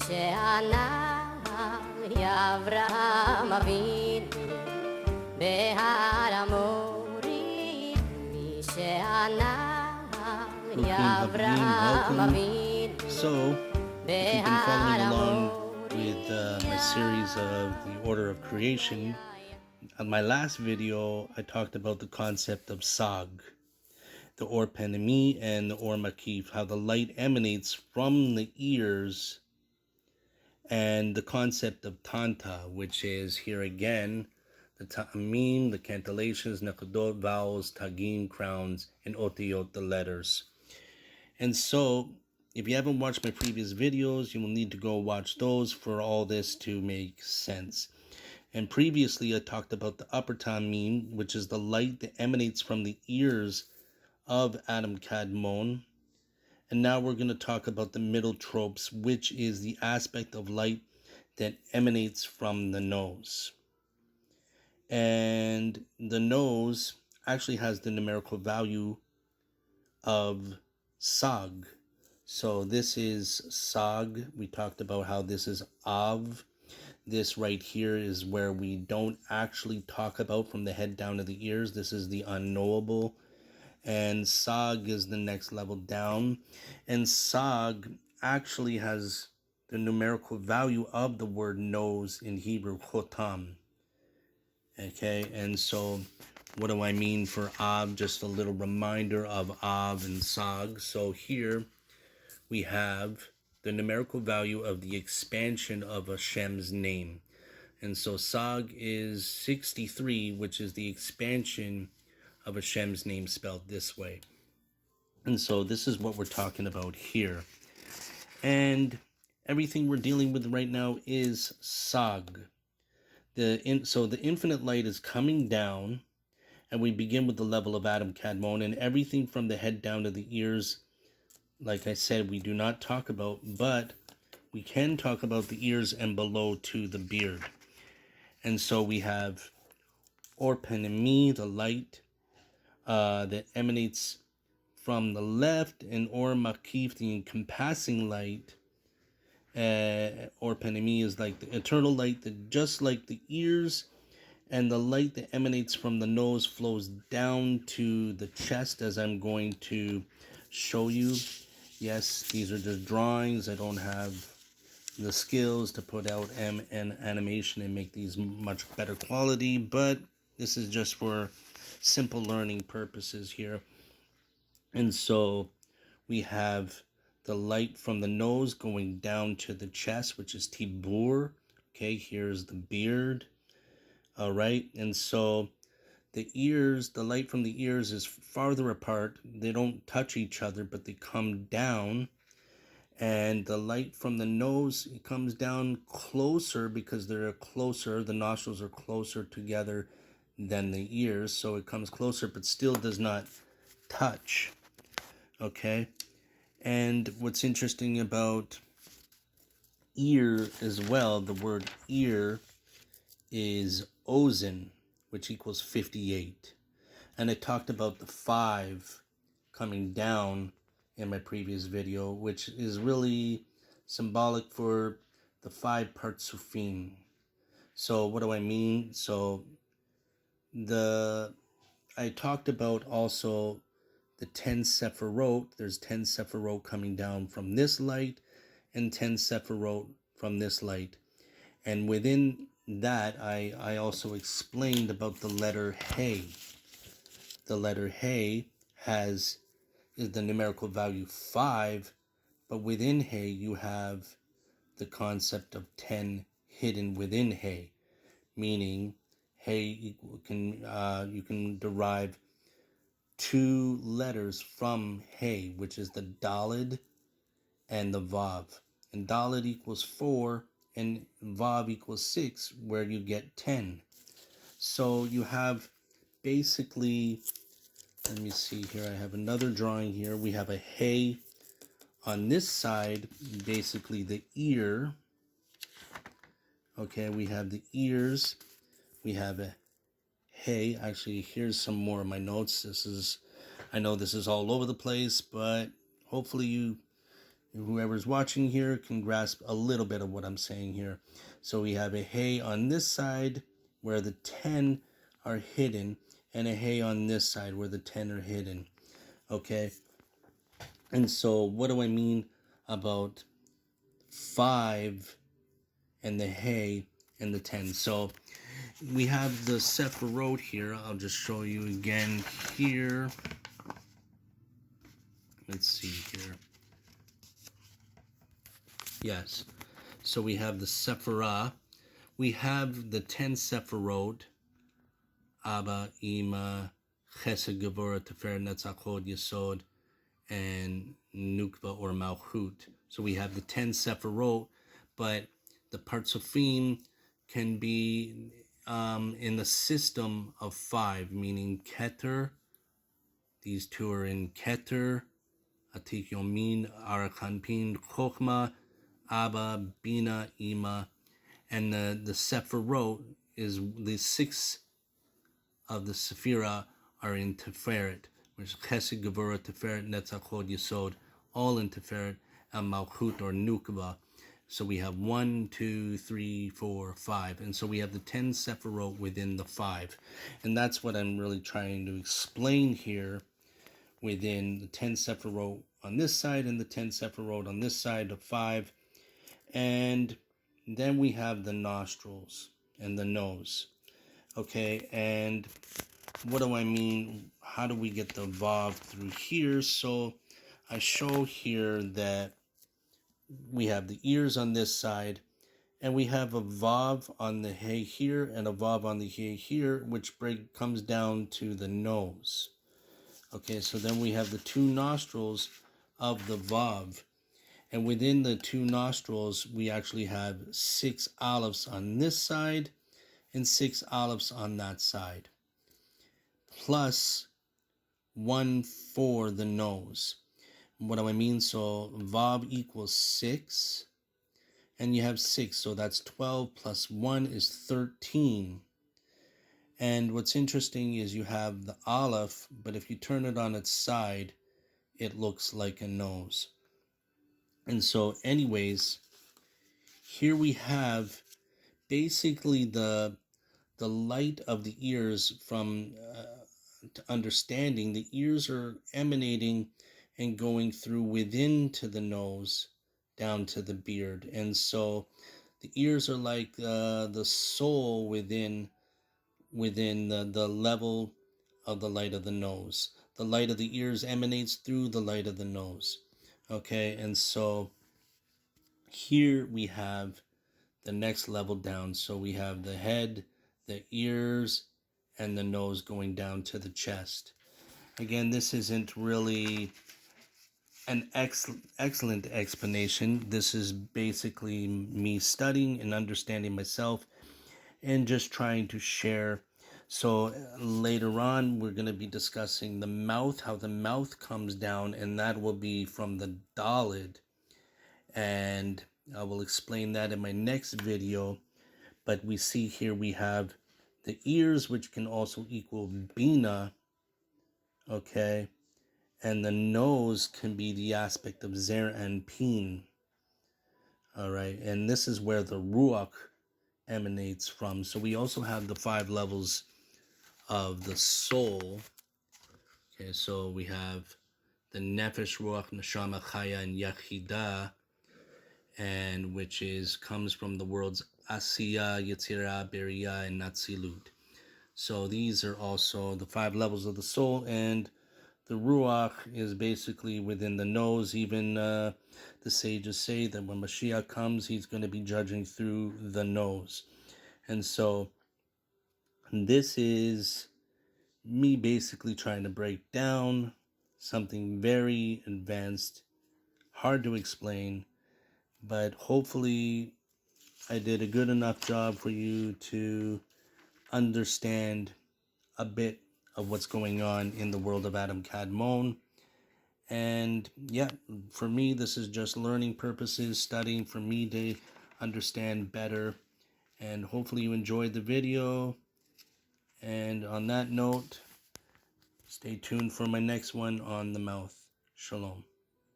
שענה אברהם אבינו בהר המורים, מי שענה אברהם אבינו. So, if you've been following along with my series of the order of creation, on my last video I talked about the concept of Sag, the Or Panemi and the Or Makif, how the light emanates from the ears, and the concept of Tanta, which is here again the Ta'amim, the cantillations, Nakadot, vowels, Tagim, crowns, and Otiyot, the letters. And so, if you haven't watched my previous videos, you will need to go watch those for all this to make sense. And previously, I talked about the upper Tamim, which is the light that emanates from the ears of Adam Kadmon. And now we're going to talk about the middle tropes, which is the aspect of light that emanates from the nose. And the nose actually has the numerical value of Sag. So this is Sag. We talked about how this is Av. This right here is where we don't actually talk about from the head down to the ears. This is the unknowable. And Sag is the next level down. And Sag actually has the numerical value of the word nose in Hebrew, chotam. Okay, and so what do I mean for Av? Just a little reminder of Av and Sag. So here we have the numerical value of the expansion of Hashem's name. And so Sag is 63, which is the expansion of Hashem's name spelled this way. And so this is what we're talking about here. And everything we're dealing with right now is Sag. So the infinite light is coming down, and we begin with the level of Adam Kadmon, and everything from the head down to the ears, like I said, we do not talk about, but we can talk about the ears and below to the beard. And so we have Or Panemi, the light that emanates from the left, and Or Makif, the encompassing light. Or Panemi is like the eternal light that, just like the ears, and the light that emanates from the nose flows down to the chest, as I'm going to show you. Yes, these are just drawings. I don't have the skills to put out an animation and make these much better quality, but this is just for simple learning purposes here. And so we have the light from the nose going down to the chest, which is Tibur. Okay, here's the beard. All right, and so the ears, the light from the ears is farther apart. They don't touch each other, but they come down. And the light from the nose, it comes down closer because they're closer. The nostrils are closer together than the ears. So it comes closer, but still does not touch. Okay. And what's interesting about ear as well, the word ear is ozen, which equals 58. And I talked about the 5 coming down in my previous video, which is really symbolic for the 5 partsufim. So what do I mean? So I talked about also the 10 Sephirot. There's 10 Sephirot coming down from this light and 10 Sephirot from this light. And within that, I also explained about the letter Hey. The letter Hey is the numerical value 5, but within Hey you have the concept of 10 hidden within Hey, meaning Hey you can derive 2 letters from Hey, which is the Dalid and the Vav. And Dalid equals 4 and Vav equals 6, where you get 10. So you have basically, let me see here, I have another drawing here. We have a Hey on this side, basically the ear. Okay, we have the ears. We have a Hey. Actually, here's some more of my notes. I know this is all over the place, but hopefully you whoever's watching here can grasp a little bit of what I'm saying here. So we have a hey on this side where the 10 are hidden, and a hey on this side where the 10 are hidden. Okay? And so what do I mean about 5 and the hey and the 10? So we have the Sephirot here. I'll just show you again here. Let's see here. Yes. So we have the Sephirah. We have the 10 Sephirot. Abba, Ima, Chesed, Gevurah, Tiferet, Netzach, Hod, Yesod, and Nukva or Malchut. So we have the 10 Sephirot, but the Partzofim can be in the system of 5, meaning Keter. These two are in Keter, Atik Yomin, Arakanpin, Chochma, Abba, Bina, Ima, and the Sephirot is the 6 of the Sephirah are in Tiferet, which is Chesed, Gevurah, Tiferet, Netzach, Hod, Yesod, all in Tiferet, and Malchut or Nukva. So we have 1, 2, 3, 4, 5. And so we have the 10 Sephirot within the 5. And that's what I'm really trying to explain here within the 10 Sephirot on this side and the 10 Sephirot on this side of 5. And then we have the nostrils and the nose. Okay, and what do I mean? How do we get the vav through here? So I show here that we have the ears on this side, and we have a vav on the hey here and a vav on the hey here, which comes down to the nose. Okay, so then we have the 2 nostrils of the vav, and within the 2 nostrils, we actually have 6 alepphs on this side and 6 alepphs on that side, plus 1 for the nose. What do I mean? So vav equals 6, and you have 6, so that's 12 plus 1 is 13. And what's interesting is you have the aleph, but if you turn it on its side, it looks like a nose. And so anyways, here we have basically the light of the ears from understanding. The ears are emanating and going through within to the nose down to the beard. And so the ears are like the soul within the level of the light of the nose. The light of the ears emanates through the light of the nose. Okay, and so here we have the next level down. So we have the head, the ears, and the nose going down to the chest. Again, this isn't really an excellent explanation. This is basically me studying and understanding myself and just trying to share. So later on, we're going to be discussing the mouth, how the mouth comes down, and that will be from the Dalid. And I will explain that in my next video. But we see here we have the ears, which can also equal Bina, okay? And the nose can be the aspect of Zer and Pin, all right? And this is where the Ruach emanates from. So we also have the 5 levels of the soul. Okay, so we have the Nefesh, Ruach, Neshama, Chaya, and Yachidah, and which comes from the worlds Asiya, Yetzirah, Beriah, and Natzilut. So these are also the 5 levels of the soul, and the Ruach is basically within the nose. Even the sages say that when Mashiach comes, he's going to be judging through the nose. And so this is me basically trying to break down something very advanced, hard to explain, but hopefully I did a good enough job for you to understand a bit of what's going on in the world of Adam Kadmon. And yeah, for me, this is just learning purposes, studying for me to understand better. And hopefully you enjoyed the video. And on that note, stay tuned for my next one on the mouth. Shalom.